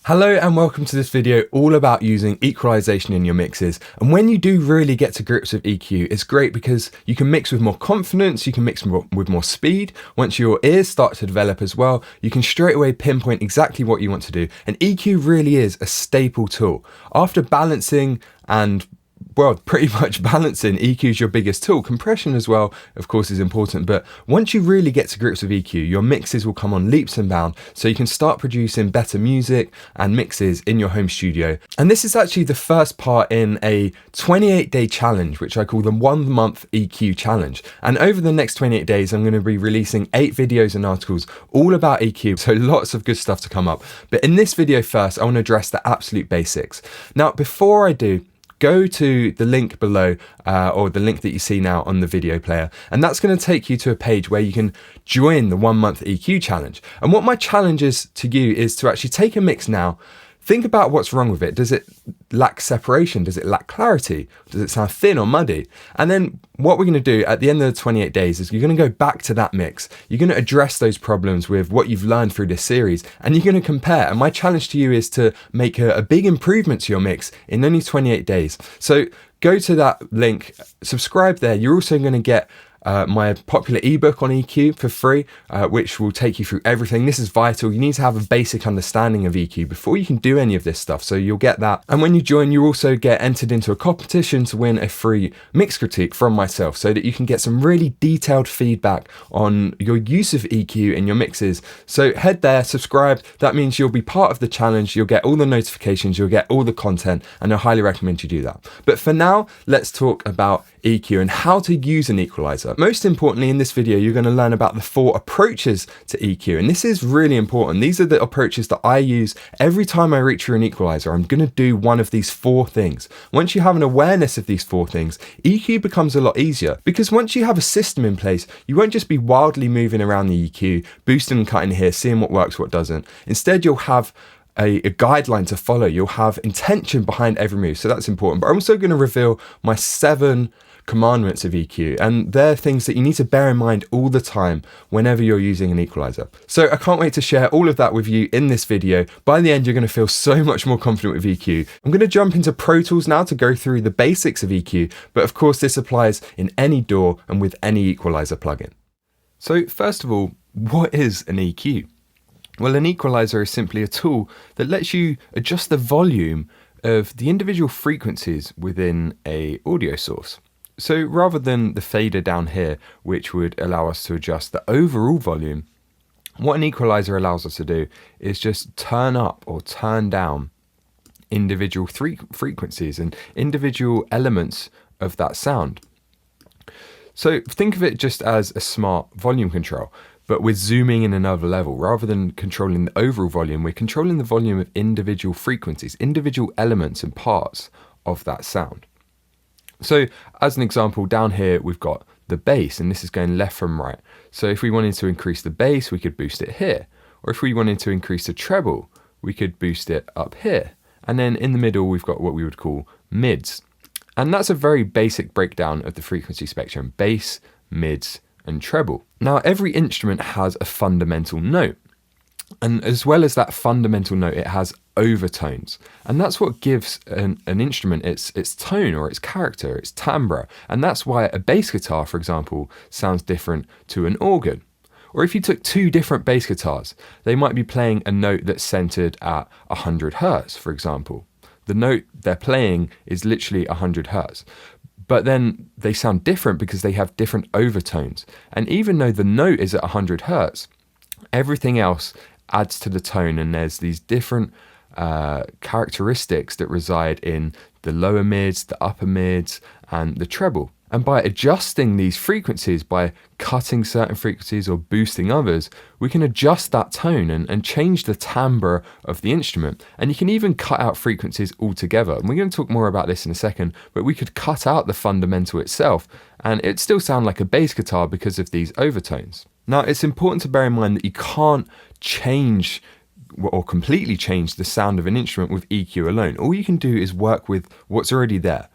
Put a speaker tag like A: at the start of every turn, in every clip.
A: Hello and welcome to this video all about using equalization in your mixes. And when you do really get to grips with EQ, it's great because you can mix with more confidence, you can mix with more speed. Once your ears start to develop as well, you can straight away pinpoint exactly what you want to do. And EQ really is a staple tool. After balancing and pretty much balancing, EQ is your biggest tool. Compression as well, of course, is important, but once you really get to grips with EQ, your mixes will come on leaps and bounds, so you can start producing better music and mixes in your home studio. And this is actually the first part in a 28-day challenge, which I call the 1 month EQ challenge. And over the next 28 days, I'm going to be releasing 8 videos and articles all about EQ, so lots of good stuff to come up. But in this video first, I want to address the absolute basics. Now, before I do, go to the link below or the link that you see now on the video player, and that's going to take you to a page where you can join the 1 month EQ challenge. And what my challenge is to you is to actually take a mix now, think about what's wrong with it. Does it lack separation? Does it lack clarity? Does it sound thin or muddy? And then what we're going to do at the end of the 28 days is you're going to go back to that mix. You're going to address those problems with what you've learned through this series, and you're going to compare. And my challenge to you is to make a big improvement to your mix in only 28 days. So go to that link, subscribe there. You're also going to get my popular ebook on EQ for free, which will take you through everything. This is vital. You need to have a basic understanding of EQ before you can do any of this stuff. So you'll get that. And when you join, you also get entered into a competition to win a free mix critique from myself, so that you can get some really detailed feedback on your use of EQ in your mixes. So head there, subscribe. That means you'll be part of the challenge. You'll get all the notifications, you'll get all the content, and I highly recommend you do that. But for now, let's talk about EQ and how to use an equalizer. Most importantly, in this video, you're going to learn about the 4 approaches to EQ. And this is really important. These are the approaches that I use every time I reach for an equalizer. I'm going to do one of these 4 things. Once you have an awareness of these 4 things, EQ becomes a lot easier, because once you have a system in place, you won't just be wildly moving around the EQ, boosting and cutting here, seeing what works, what doesn't. Instead, you'll have a guideline to follow. You'll have intention behind every move. So that's important. But I'm also going to reveal my 7 commandments of EQ, and they're things that you need to bear in mind all the time whenever you're using an equalizer. So I can't wait to share all of that with you in this video. By the end, you're going to feel so much more confident with EQ. I'm going to jump into Pro Tools now to go through the basics of EQ, but of course this applies in any DAW and with any equalizer plugin. So first of all, what is an EQ? Well, an equalizer is simply a tool that lets you adjust the volume of the individual frequencies within an audio source. So rather than the fader down here, which would allow us to adjust the overall volume, what an equalizer allows us to do is just turn up or turn down individual frequencies and individual elements of that sound. So think of it just as a smart volume control, but we're zooming in another level. Rather than controlling the overall volume, we're controlling the volume of individual frequencies, individual elements and parts of that sound. So as an example, down here we've got the bass, and this is going left from right. So if we wanted to increase the bass, we could boost it here. Or if we wanted to increase the treble, we could boost it up here. And then in the middle, we've got what we would call mids. And that's a very basic breakdown of the frequency spectrum: bass, mids, and treble. Now, every instrument has a fundamental note. And as well as that fundamental note, it has overtones. And that's what gives an instrument its tone or its character, its timbre. And that's why a bass guitar, for example, sounds different to an organ. Or if you took 2 different bass guitars, they might be playing a note that's centered at 100 hertz, for example. The note they're playing is literally 100 hertz. But then they sound different because they have different overtones. And even though the note is at 100 hertz, everything else adds to the tone, and there's these different characteristics that reside in the lower mids, the upper mids, and the treble. And by adjusting these frequencies, by cutting certain frequencies or boosting others, we can adjust that tone and change the timbre of the instrument. And you can even cut out frequencies altogether. And we're going to talk more about this in a second, but we could cut out the fundamental itself, and it'd still sound like a bass guitar because of these overtones. Now, it's important to bear in mind that you can't change or completely change the sound of an instrument with EQ alone. All you can do is work with what's already there.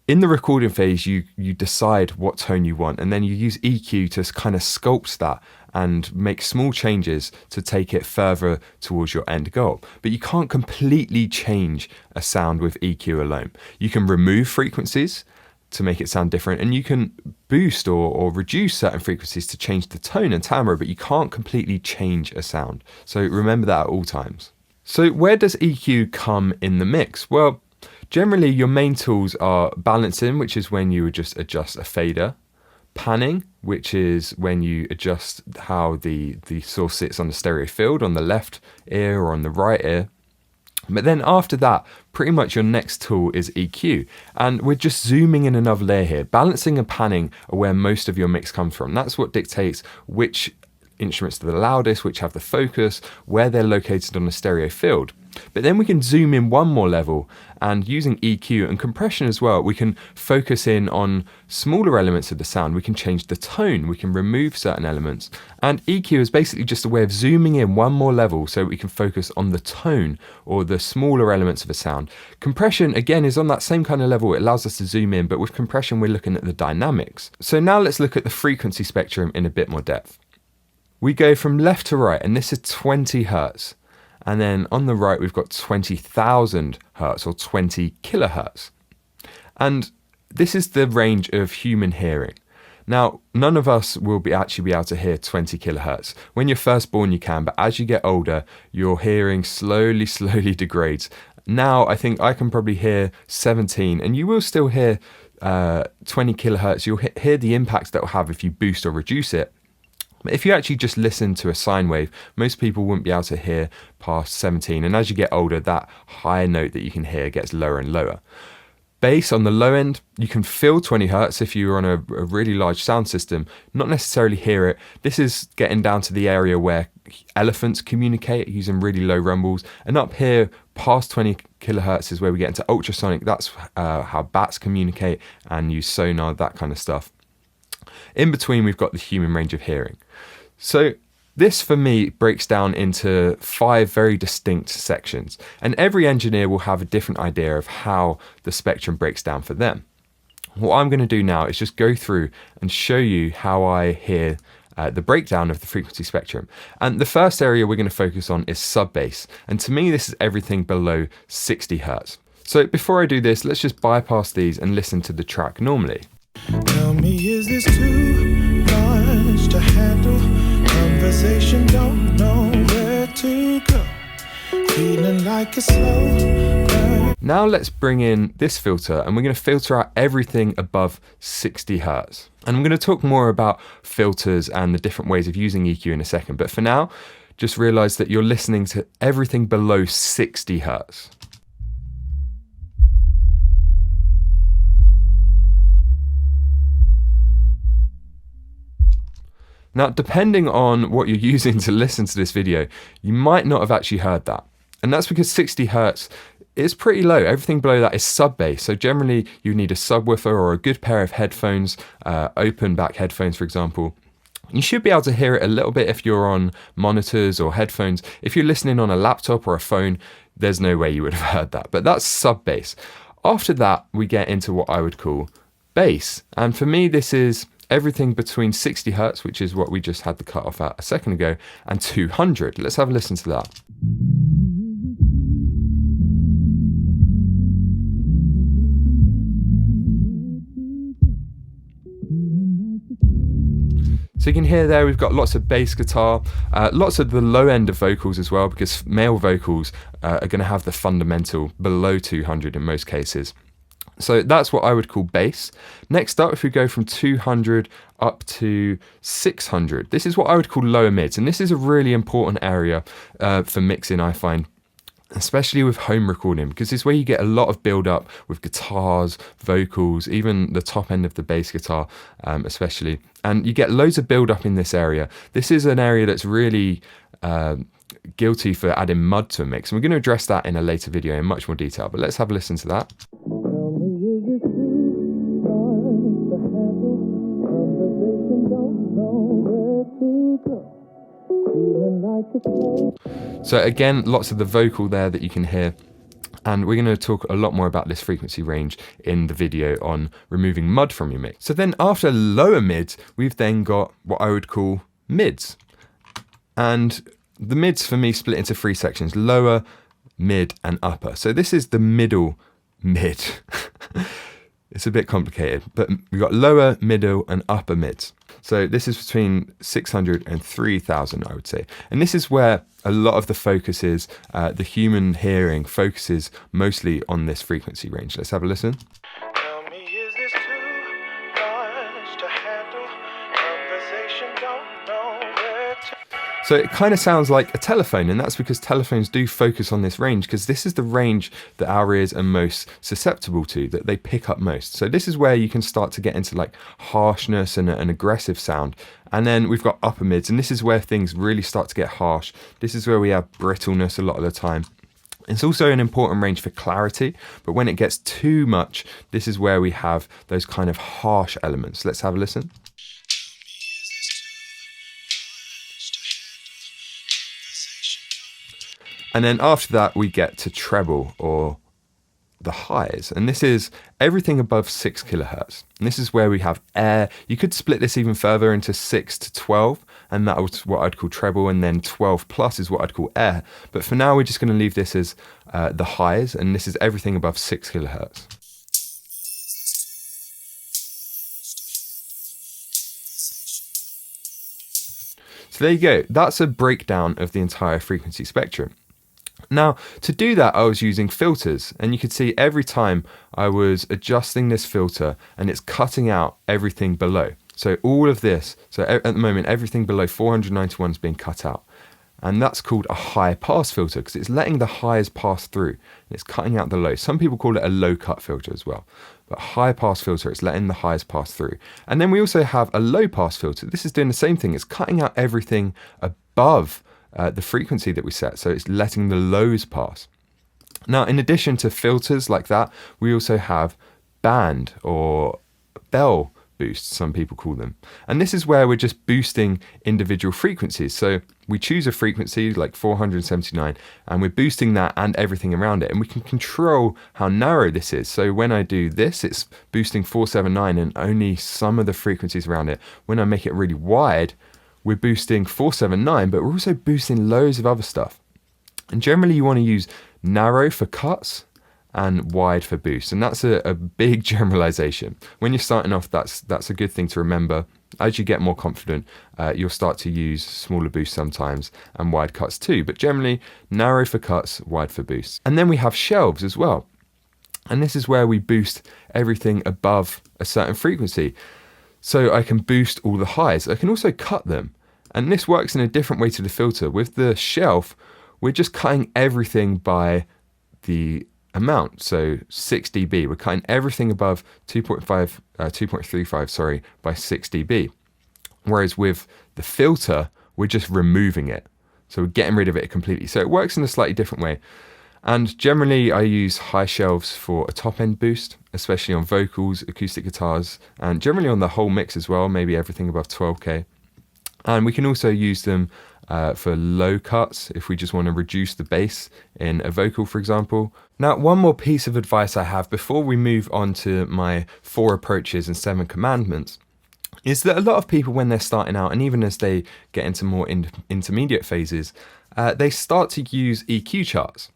A: In the recording phase, you decide what tone you want, and then you use EQ to kind of sculpt that and make small changes to take it further towards your end goal. But you can't completely change a sound with EQ alone. You can remove frequencies to make it sound different, and you can boost or reduce certain frequencies to change the tone and timbre, but you can't completely change a sound. So remember that at all times. So where does EQ come in the mix? Well, generally your main tools are balancing, which is when you would just adjust a fader, panning, which is when you adjust how the source sits on the stereo field on the left ear or on the right ear. But then after that, pretty much your next tool is EQ. And we're just zooming in another layer here. Balancing and panning are where most of your mix comes from. That's what dictates which instruments are the loudest, which have the focus, where they're located on the stereo field. But then we can zoom in one more level, and using EQ and compression as well, we can focus in on smaller elements of the sound. We can change the tone, we can remove certain elements. And EQ is basically just a way of zooming in one more level so we can focus on the tone or the smaller elements of a sound. Compression, again, is on that same kind of level. It allows us to zoom in, but with compression, we're looking at the dynamics. So now let's look at the frequency spectrum in a bit more depth. We go from left to right, and this is 20 hertz. And then on the right, we've got 20,000 hertz or 20 kilohertz. And this is the range of human hearing. Now, none of us will actually be able to hear 20 kilohertz. When you're first born, you can, but as you get older, your hearing slowly degrades. Now, I think I can probably hear 17, and you will still hear 20 kilohertz. You'll hear the impact that will have if you boost or reduce it. But if you actually just listen to a sine wave, most people wouldn't be able to hear past 17. And as you get older, that higher note that you can hear gets lower and lower. Bass on the low end, you can feel 20 hertz if you're on a really large sound system, not necessarily hear it. This is getting down to the area where elephants communicate using really low rumbles. And up here, past 20 kilohertz is where we get into ultrasonic. That's how bats communicate and use sonar, that kind of stuff. In between, we've got the human range of hearing. So this, for me, breaks down into 5 very distinct sections. And every engineer will have a different idea of how the spectrum breaks down for them. What I'm going to do now is just go through and show you how I hear the breakdown of the frequency spectrum. And the first area we're going to focus on is sub-bass. And to me, this is everything below 60 hertz. So before I do this, let's just bypass these and listen to the track normally.
B: Tell me, is this too much to handle? Conversation, don't know where to go. Feeling like a slow burn.
A: Now let's bring in this filter, and we're going to filter out everything above 60 hertz. And I'm going to talk more about filters and the different ways of using EQ in a second. But for now, just realize that you're listening to everything below 60 hertz. Now, depending on what you're using to listen to this video, you might not have actually heard that. And that's because 60 hertz is pretty low. Everything below that is sub-bass. So generally, you need a subwoofer or a good pair of headphones, open back headphones, for example. You should be able to hear it a little bit if you're on monitors or headphones. If you're listening on a laptop or a phone, there's no way you would have heard that. But that's sub-bass. After that, we get into what I would call bass. And for me, this is everything between 60 hertz, which is what we just had the cutoff at a second ago, and 200. Let's have a listen to that. So you can hear there we've got lots of bass guitar, lots of the low end of vocals as well, because male vocals are going to have the fundamental below 200 in most cases. So that's what I would call bass. Next up, if we go from 200 up to 600, this is what I would call lower mids. And this is a really important area for mixing, I find, especially with home recording, because it's where you get a lot of build up with guitars, vocals, even the top end of the bass guitar, especially. And you get loads of build up in this area. This is an area that's really guilty for adding mud to a mix. And we're going to address that in a later video in much more detail, but let's have a listen to that. So again, lots of the vocal there that you can hear. And we're going to talk a lot more about this frequency range in the video on removing mud from your mix. So then after lower mids, we've then got what I would call mids. And the mids for me split into three sections: lower, mid, and upper. So this is the middle mid. It's a bit complicated, but we've got lower, middle, and upper mids. So this is between 600 and 3,000, I would say. And this is where a lot of the focus is. The human hearing focuses mostly on this frequency range. Let's have a listen.
B: Tell me, is this too much to handle? Conversation, don't know where to.
A: So it kind of sounds like a telephone, and that's because telephones do focus on this range, because this is the range that our ears are most susceptible to, that they pick up most. So this is where you can start to get into like harshness and an aggressive sound. And then we've got upper mids, and this is where things really start to get harsh. This is where we have brittleness a lot of the time. It's also an important range for clarity, but when it gets too much, this is where we have those kind of harsh elements. Let's have a listen. And then after that, we get to treble, or the highs. And this is everything above 6 kilohertz. And this is where we have air. You could split this even further into 6 to 12, and that was what I'd call treble. And then 12 plus is what I'd call air. But for now, we're just going to leave this as the highs. And this is everything above 6 kilohertz. So there you go. That's a breakdown of the entire frequency spectrum. Now, to do that, I was using filters, and you could see every time I was adjusting this filter and it's cutting out everything below. So all of this, so at the moment, everything below 491 is being cut out. And that's called a high pass filter, because it's letting the highs pass through and it's cutting out the lows. Some people call it a low cut filter as well. But high pass filter, it's letting the highs pass through. And then we also have a low pass filter. This is doing the same thing. It's cutting out everything above the frequency that we set, so it's letting the lows pass. Now, in addition to filters like that, we also have band or bell boosts, some people call them. And this is where we're just boosting individual frequencies. So we choose a frequency like 479, and we're boosting that and everything around it. And we can control how narrow this is. So when I do this, it's boosting 479 and only some of the frequencies around it. When I make it really wide, we're boosting 479, but we're also boosting loads of other stuff. And generally you want to use narrow for cuts and wide for boosts. And that's a big generalization. When you're starting off, that's a good thing to remember. As you get more confident, you'll start to use smaller boosts sometimes and wide cuts too. But generally, narrow for cuts, wide for boosts. And then we have shelves as well. And this is where we boost everything above a certain frequency. So I can boost all the highs. I can also cut them. And this works in a different way to the filter. With the shelf, we're just cutting everything by the amount. So 6 dB, we're cutting everything above 2.35 by 6 dB. Whereas with the filter, we're just removing it. So we're getting rid of it completely. So it works in a slightly different way. And generally I use high shelves for a top end boost, especially on vocals, acoustic guitars, and generally on the whole mix as well, maybe everything above 12K. And we can also use them for low cuts if we just want to reduce the bass in a vocal, for example. Now, one more piece of advice I have before we move on to my 4 approaches and 7 commandments is that a lot of people, when they're starting out, and even as they get into more intermediate phases, they start to use EQ charts.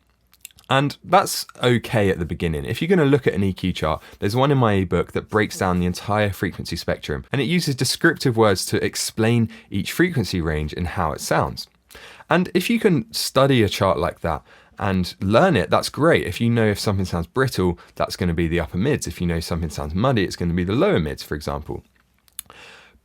A: And that's okay at the beginning. If you're going to look at an EQ chart, there's one in my ebook that breaks down the entire frequency spectrum, and it uses descriptive words to explain each frequency range and how it sounds. And if you can study a chart like that and learn it, that's great. If you know if something sounds brittle, that's going to be the upper mids. If you know something sounds muddy, it's going to be the lower mids, for example.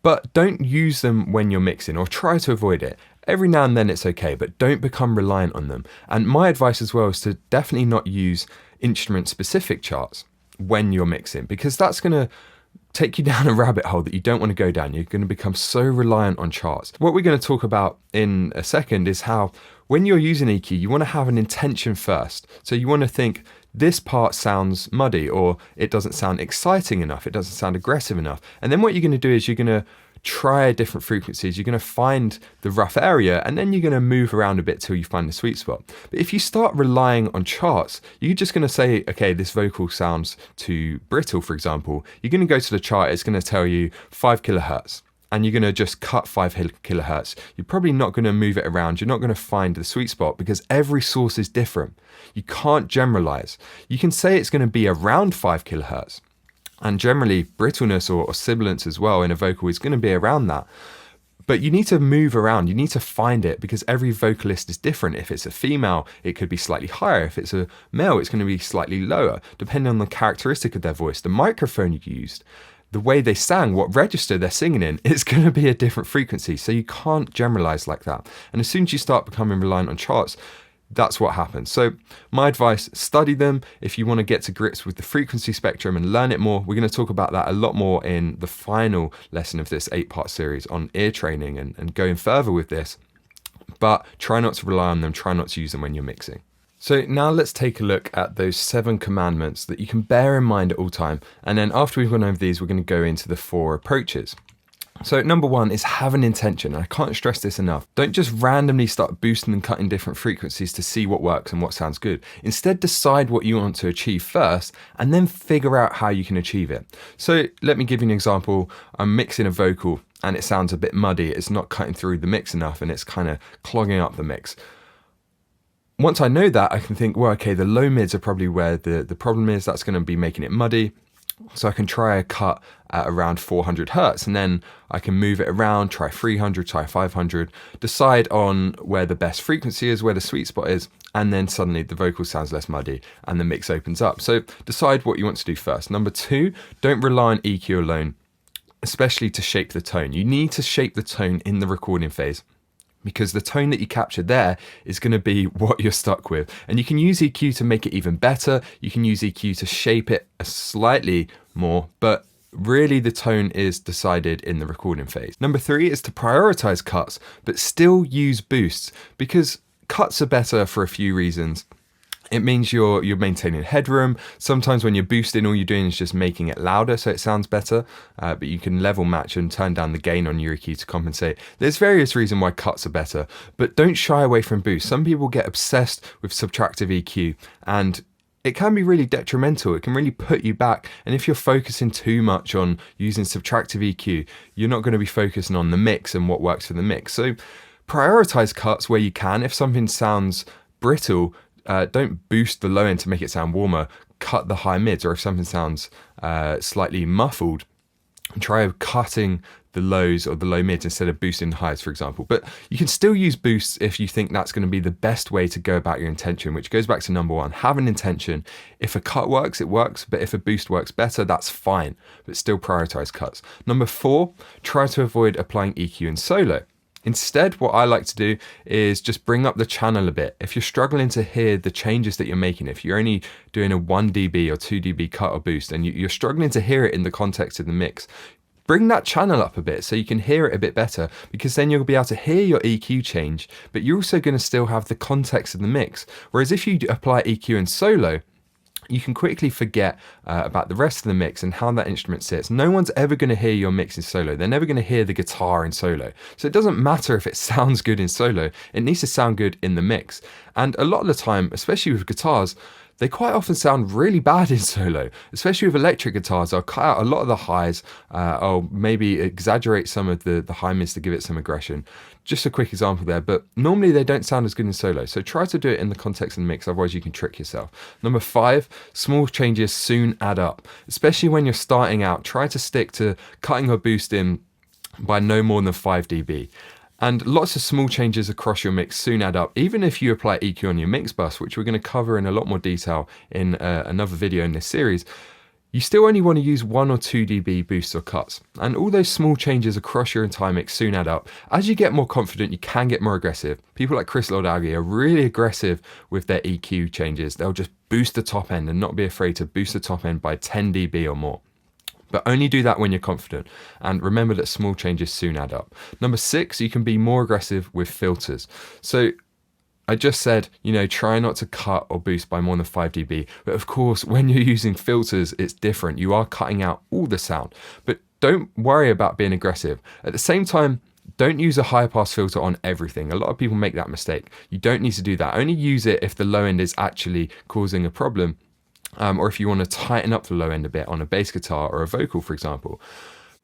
A: But don't use them when you're mixing, or try to avoid it. Every now and then it's okay, but don't become reliant on them. And my advice as well is to definitely not use instrument-specific charts when you're mixing, because that's going to take you down a rabbit hole that you don't want to go down. You're going to become so reliant on charts. What we're going to talk about in a second is how when you're using EQ, you want to have an intention first. So you want to think, this part sounds muddy, or it doesn't sound exciting enough, it doesn't sound aggressive enough. And then what you're going to do is you're going to try different frequencies, you're going to find the rough area, and then you're going to move around a bit till you find the sweet spot. But if you start relying on charts, you're just going to say, okay, this vocal sounds too brittle, for example. You're going to go to the chart, it's going to tell you 5 kilohertz. and you're going to just cut 5 kilohertz, you're probably not going to move it around. You're not going to find the sweet spot because every source is different. You can't generalize. You can say it's going to be around 5 kilohertz, and generally brittleness or sibilance as well in a vocal is going to be around that. But you need to move around. You need to find it because every vocalist is different. If it's a female, it could be slightly higher. If it's a male, it's going to be slightly lower, depending on the characteristic of their voice, the microphone you used, the way they sang, what register they're singing in, it's going to be a different frequency. So you can't generalize like that. And as soon as you start becoming reliant on charts, that's what happens. So my advice, study them. If you want to get to grips with the frequency spectrum and learn it more, we're going to talk about that a lot more in the final lesson of this 8-part series on ear training and going further with this. But try not to rely on them. Try not to use them when you're mixing. So now let's take a look at those 7 commandments that you can bear in mind at all time. And then after we've gone over these, we're going to go into the 4 approaches. So number 1 is have an intention. And I can't stress this enough. Don't just randomly start boosting and cutting different frequencies to see what works and what sounds good. Instead, decide what you want to achieve first and then figure out how you can achieve it. So let me give you an example. I'm mixing a vocal and it sounds a bit muddy. It's not cutting through the mix enough and it's kind of clogging up the mix. Once I know that, I can think, well, okay, the low mids are probably where the problem is. That's going to be making it muddy. So I can try a cut at around 400 hertz, and then I can move it around, try 300, try 500, decide on where the best frequency is, where the sweet spot is, and then suddenly the vocal sounds less muddy and the mix opens up. So decide what you want to do first. Number 2, don't rely on EQ alone, especially to shape the tone. You need to shape the tone in the recording phase, because the tone that you capture there is going to be what you're stuck with. And you can use EQ to make it even better. You can use EQ to shape it slightly more, but really the tone is decided in the recording phase. Number 3 is to prioritize cuts, but still use boosts, because cuts are better for a few reasons. It means you're maintaining headroom. Sometimes when you're boosting, all you're doing is just making it louder so it sounds better, but you can level match and turn down the gain on your EQ to compensate. There's various reasons why cuts are better, but don't shy away from boost. Some people get obsessed with subtractive EQ, and it can be really detrimental. It can really put you back. And if you're focusing too much on using subtractive EQ, you're not going to be focusing on the mix and what works for the mix. So prioritize cuts where you can. If something sounds brittle, don't boost the low end to make it sound warmer. Cut the high mids, or if something sounds slightly muffled, try cutting the lows or the low mids instead of boosting the highs, for example. But you can still use boosts if you think that's going to be the best way to go about your intention, which goes back to number 1. Have an intention. If a cut works, it works. But if a boost works better, that's fine. But still prioritize cuts. Number 4, try to avoid applying EQ in solo. Instead, what I like to do is just bring up the channel a bit. If you're struggling to hear the changes that you're making, if you're only doing a 1 dB or 2 dB cut or boost, and you're struggling to hear it in the context of the mix, bring that channel up a bit so you can hear it a bit better, because then you'll be able to hear your EQ change, but you're also going to still have the context of the mix. Whereas if you apply EQ in solo, you can quickly forget about the rest of the mix and how that instrument sits. No one's ever going to hear your mix in solo. They're never going to hear the guitar in solo. So it doesn't matter if it sounds good in solo. It needs to sound good in the mix. And a lot of the time, especially with guitars, they quite often sound really bad in solo, especially with electric guitars. I'll cut out a lot of the highs. I'll maybe exaggerate some of the high mids to give it some aggression. Just a quick example there, but normally they don't sound as good in solo. So try to do it in the context of the mix, otherwise you can trick yourself. Number 5, small changes soon add up, especially when you're starting out. Try to stick to cutting or boosting by no more than 5 dB. And lots of small changes across your mix soon add up. Even if you apply EQ on your mix bus, which we're going to cover in a lot more detail in another video in this series, you still only want to use 1 or 2 dB boosts or cuts. And all those small changes across your entire mix soon add up. As you get more confident, you can get more aggressive. People like Chris Lord-Alge are really aggressive with their EQ changes. They'll just boost the top end and not be afraid to boost the top end by 10 dB or more. But only do that when you're confident. And remember that small changes soon add up. Number 6, you can be more aggressive with filters. So I just said, try not to cut or boost by more than 5 dB. But of course, when you're using filters, it's different. You are cutting out all the sound. But don't worry about being aggressive. At the same time, don't use a high pass filter on everything. A lot of people make that mistake. You don't need to do that. Only use it if the low end is actually causing a problem. Or if you want to tighten up the low end a bit on a bass guitar or a vocal, for example.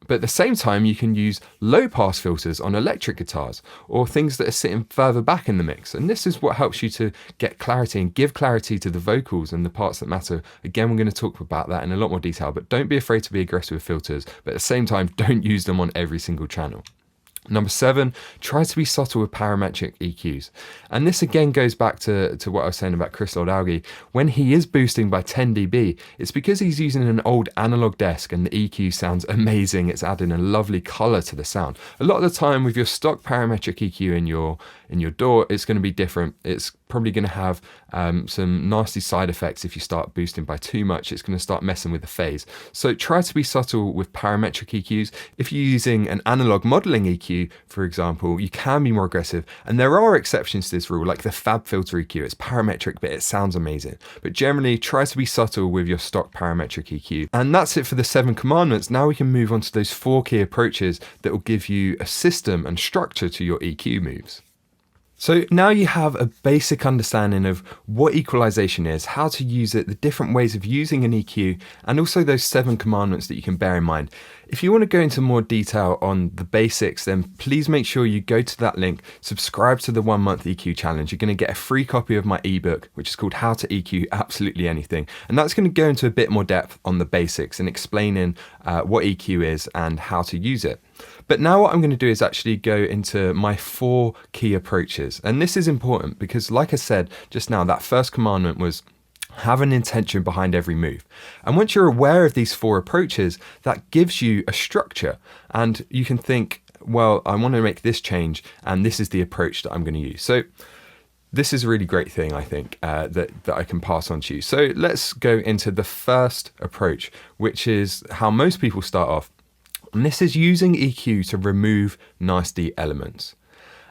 A: But at the same time, you can use low pass filters on electric guitars or things that are sitting further back in the mix. And this is what helps you to get clarity and give clarity to the vocals and the parts that matter. Again, we're going to talk about that in a lot more detail, but don't be afraid to be aggressive with filters. But at the same time, don't use them on every single channel. Number 7, try to be subtle with parametric EQs. And this again goes back to what I was saying about Chris Lord-Alge. When he is boosting by 10 dB, it's because he's using an old analog desk and the EQ sounds amazing. It's adding a lovely color to the sound. A lot of the time with your stock parametric EQ in your DAW, it's going to be different. It's probably going to have some nasty side effects if you start boosting by too much. It's going to start messing with the phase. So try to be subtle with parametric EQs. If you're using an analog modeling EQ, for example, you can be more aggressive. And there are exceptions to this rule, like the Fab Filter EQ. It's parametric, but it sounds amazing. But generally, try to be subtle with your stock parametric EQ. And that's it for the 7 commandments. Now we can move on to those 4 key approaches that will give you a system and structure to your EQ moves. So now you have a basic understanding of what equalization is, how to use it, the different ways of using an EQ, and also those 7 commandments that you can bear in mind. If you want to go into more detail on the basics, then please make sure you go to that link, subscribe to the 1-month EQ challenge. You're going to get a free copy of my ebook, which is called How to EQ Absolutely Anything. And that's going to go into a bit more depth on the basics and explaining what EQ is and how to use it. But now what I'm going to do is actually go into my 4 key approaches. And this is important because, like I said just now, that first commandment was have an intention behind every move. And once you're aware of these 4 approaches, that gives you a structure. And you can think, well, I want to make this change, and this is the approach that I'm going to use. So this is a really great thing, I think, that I can pass on to you. So let's go into the first approach, which is how most people start off. And this is using EQ to remove nasty elements.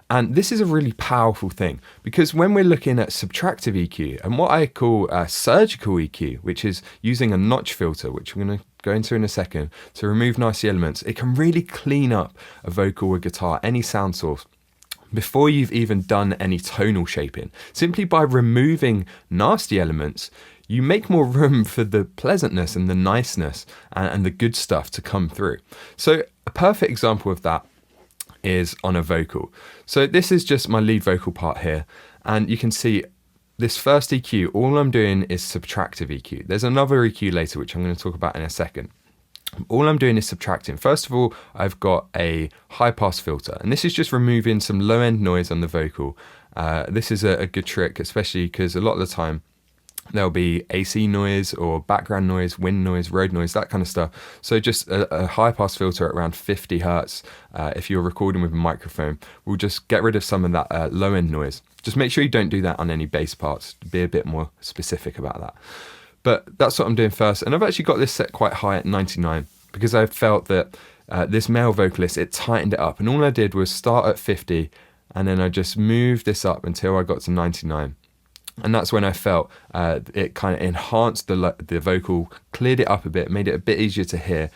A: And this is a really powerful thing because when we're looking at subtractive EQ and what I call surgical EQ, which is using a notch filter, which we're going to go into in a second, to remove nasty elements, it can really clean up a vocal or guitar, any sound source, before you've even done any tonal shaping. Simply by removing nasty elements, you make more room for the pleasantness and the niceness and the good stuff to come through. So a perfect example of that is on a vocal. So this is just my lead vocal part here. And you can see this first EQ, all I'm doing is subtractive EQ. There's another EQ later, which I'm going to talk about in a second. All I'm doing is subtracting. First of all, I've got a high pass filter, and this is just removing some low end noise on the vocal. This is a good trick, especially because a lot of the time there'll be AC noise or background noise, wind noise, road noise, that kind of stuff. So just a high pass filter at around 50 hertz, if you're recording with a microphone, will just get rid of some of that low end noise. Just make sure you don't do that on any bass parts. Be a bit more specific about that. But that's what I'm doing first. And I've actually got this set quite high at 99 because I felt that this male vocalist, it tightened it up. And all I did was start at 50 and then I just moved this up until I got to 99. And that's when I felt it kind of enhanced the vocal, cleared it up a bit, made it a bit easier to hear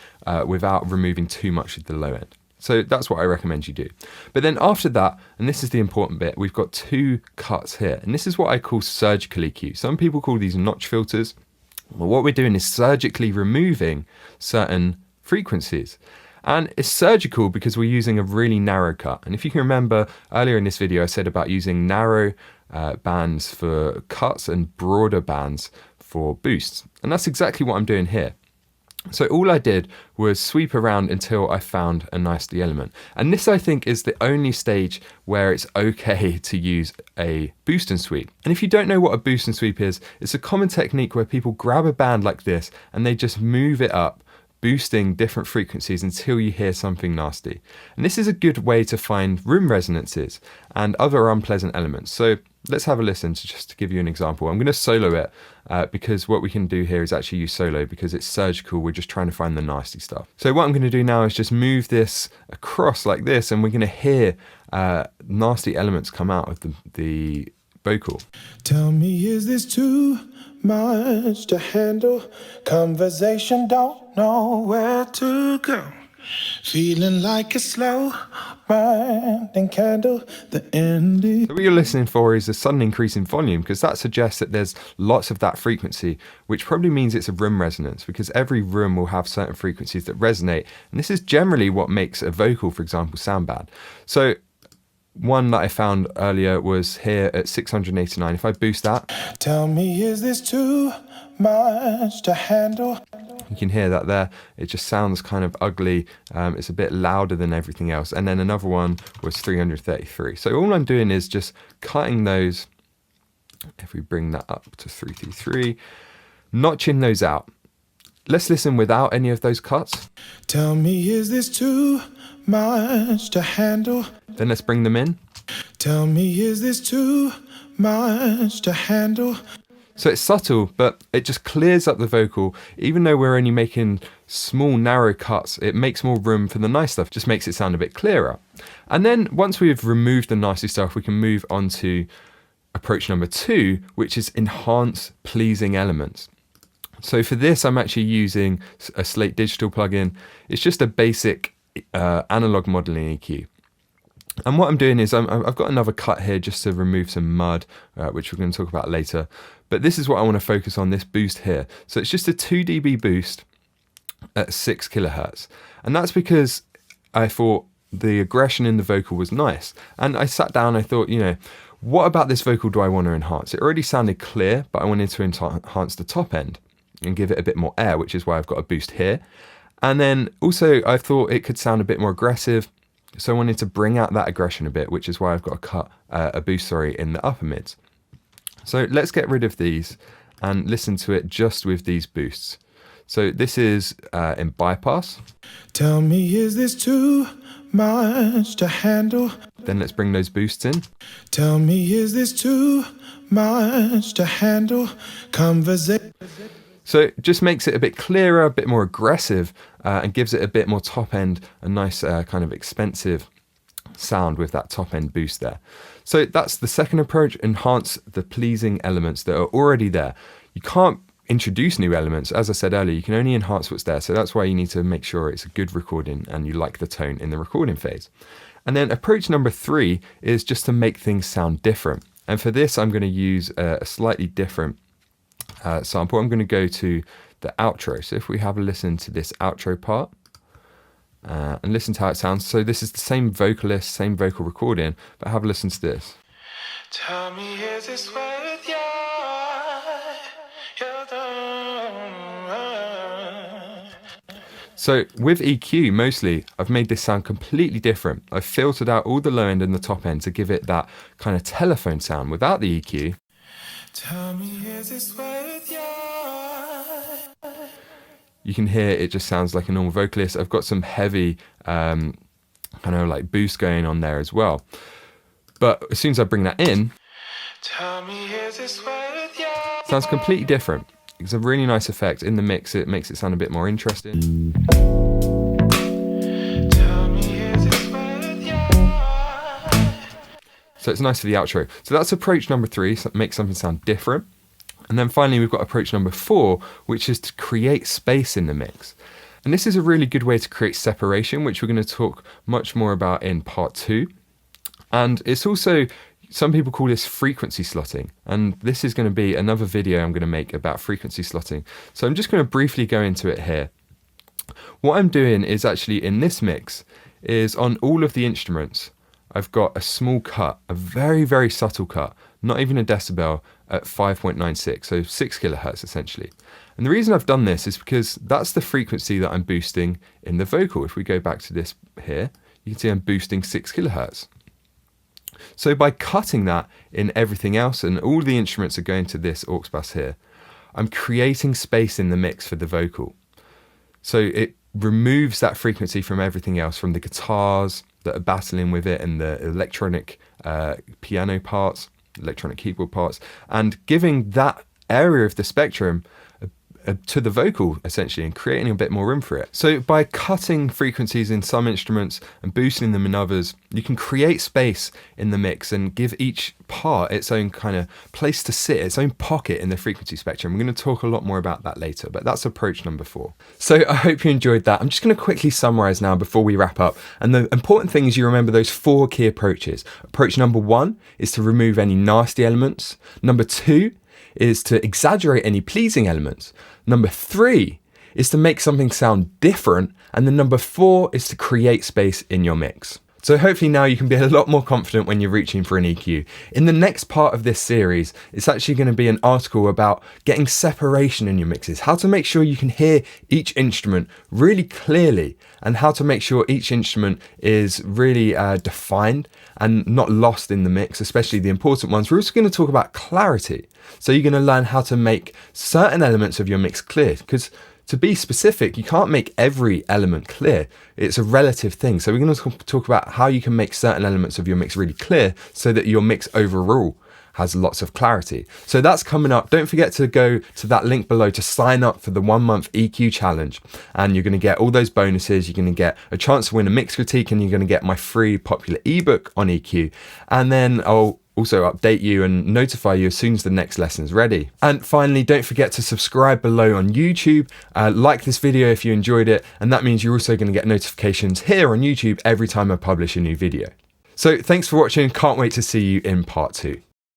A: without removing too much of the low end. So that's what I recommend you do. But then after that, and this is the important bit, we've got 2 cuts here. And this is what I call surgical EQ. Some people call these notch filters. Well, what we're doing is surgically removing certain frequencies. And it's surgical because we're using a really narrow cut. And if you can remember earlier in this video, I said about using narrow bands for cuts and broader bands for boosts. And that's exactly what I'm doing here. So all I did was sweep around until I found a nasty element. And this, I think, is the only stage where it's okay to use a boost and sweep. And if you don't know what a boost and sweep is, it's a common technique where people grab a band like this and they just move it up, boosting different frequencies until you hear something nasty. And this is a good way to find room resonances and other unpleasant elements. So let's have a listen just to give you an example. I'm going to solo it because what we can do here is actually use solo because it's surgical. We're just trying to find the nasty stuff. So what I'm going to do now is just move this across like this, and we're going to hear nasty elements come out of the vocal.
B: Tell me, is this too much to handle? Conversation, don't know where to go. Feeling like a slow burning candle. The end is.
A: So what you're listening for is a sudden increase in volume, because that suggests that there's lots of that frequency, which probably means it's a room resonance, because every room will have certain frequencies that resonate. And this is generally what makes a vocal, for example, sound bad. So one that I found earlier was here at 689. If I boost that,
B: Tell me, is this too much to handle?
A: you can hear that there. It just sounds kind of ugly. It's a bit louder than everything else. And then another one was 333. So all I'm doing is just cutting those. If we bring that up to 333, notching those out. Let's listen without any of those cuts.
B: Tell me, is this too much to handle?
A: Then let's bring them in.
B: Tell me, is this too much to handle?
A: So it's subtle, but it just clears up the vocal. Even though we're only making small, narrow cuts, it makes more room for the nice stuff, just makes it sound a bit clearer. And then once we've removed the nasty stuff, we can move on to approach number 2, which is enhance pleasing elements. So for this, I'm actually using a Slate Digital plugin. It's just a basic analog modeling EQ. And what I'm doing is I've got another cut here just to remove some mud, which we're going to talk about later. But this is what I want to focus on, this boost here. So it's just a 2 dB boost at 6 kilohertz. And that's because I thought the aggression in the vocal was nice. And I sat down, I thought, you know, what about this vocal do I want to enhance? It already sounded clear, but I wanted to enhance the top end and give it a bit more air, which is why I've got a boost here. And then also I thought it could sound a bit more aggressive. So I wanted to bring out that aggression a bit, which is why I've got a boost in the upper mids. So let's get rid of these and listen to it just with these boosts. So this is in bypass.
B: Tell me, is this too much to handle?
A: Then let's bring those boosts in.
B: Tell me, is this too much to handle? Conversation.
A: So it just makes it a bit clearer, a bit more aggressive, and gives it a bit more top end, a nice kind of expensive sound with that top end boost there. So that's the second approach, enhance the pleasing elements that are already there. You can't introduce new elements. As I said earlier, you can only enhance what's there. So that's why you need to make sure it's a good recording and you like the tone in the recording phase. And then approach number 3 is just to make things sound different. And for this, I'm going to use a slightly different sample. I'm going to go to the outro. So if we have a listen to this outro part and listen to how it sounds. So this is the same vocalist, same vocal recording, but have a listen to this.
B: Tell me, is this with you?
A: So with EQ, mostly, I've made this sound completely different. I've filtered out all the low end and the top end to give it that kind of telephone sound without the EQ.
B: Tell me, is this with you?
A: You can hear it just sounds like a normal vocalist. I've got some heavy kind of like boost going on there as well. But as soon as I bring that in,
B: Tell me, is this with you?
A: sounds completely different. It's a really nice effect in the mix. It makes it sound a bit more interesting.
B: Tell me, is this with you?
A: So it's nice for the outro. So that's approach number 3, so make something sound different. And then finally, we've got approach number 4, which is to create space in the mix. And this is a really good way to create separation, which we're going to talk much more about in part 2. And it's also, some people call this frequency slotting. And this is going to be another video I'm going to make about frequency slotting. So I'm just going to briefly go into it here. What I'm doing is actually in this mix is on all of the instruments, I've got a small cut, a very, very subtle cut, not even a decibel, at 5.96, so 6 kilohertz essentially. And the reason I've done this is because that's the frequency that I'm boosting in the vocal. If we go back to this here, you can see I'm boosting 6 kilohertz. So by cutting that in everything else, and all the instruments are going to this aux bus here, I'm creating space in the mix for the vocal. So it removes that frequency from everything else, from the guitars that are battling with it and the electronic piano parts, electronic keyboard parts, and giving that area of the spectrum to the vocal essentially, and creating a bit more room for it. So by cutting frequencies in some instruments and boosting them in others, you can create space in the mix and give each part its own kind of place to sit, its own pocket in the frequency spectrum. We're going to talk a lot more about that later, but that's approach number 4. So I hope you enjoyed that. I'm just going to quickly summarize now before we wrap up. And the important thing is you remember those 4 key approaches. Approach number 1 is to remove any nasty elements. Number 2 is to exaggerate any pleasing elements. Number 3 is to make something sound different. And then number 4 is to create space in your mix. So hopefully now you can be a lot more confident when you're reaching for an EQ. In the next part of this series, it's actually going to be an article about getting separation in your mixes, how to make sure you can hear each instrument really clearly, and how to make sure each instrument is really defined and not lost in the mix, especially the important ones. We're also going to talk about clarity. So you're going to learn how to make certain elements of your mix clear, because to be specific, you can't make every element clear. It's a relative thing. So we're going to talk about how you can make certain elements of your mix really clear so that your mix overall has lots of clarity. So that's coming up. Don't forget to go to that link below to sign up for the 1-month EQ challenge. And you're going to get all those bonuses. You're going to get a chance to win a mix critique, and you're going to get my free popular ebook on EQ. And then I'll also update you and notify you as soon as the next lesson is ready. And finally, don't forget to subscribe below on YouTube. Like this video if you enjoyed it, and that means you're also going to get notifications here on YouTube every time I publish a new video. So thanks for watching. Can't wait to see you in part 2.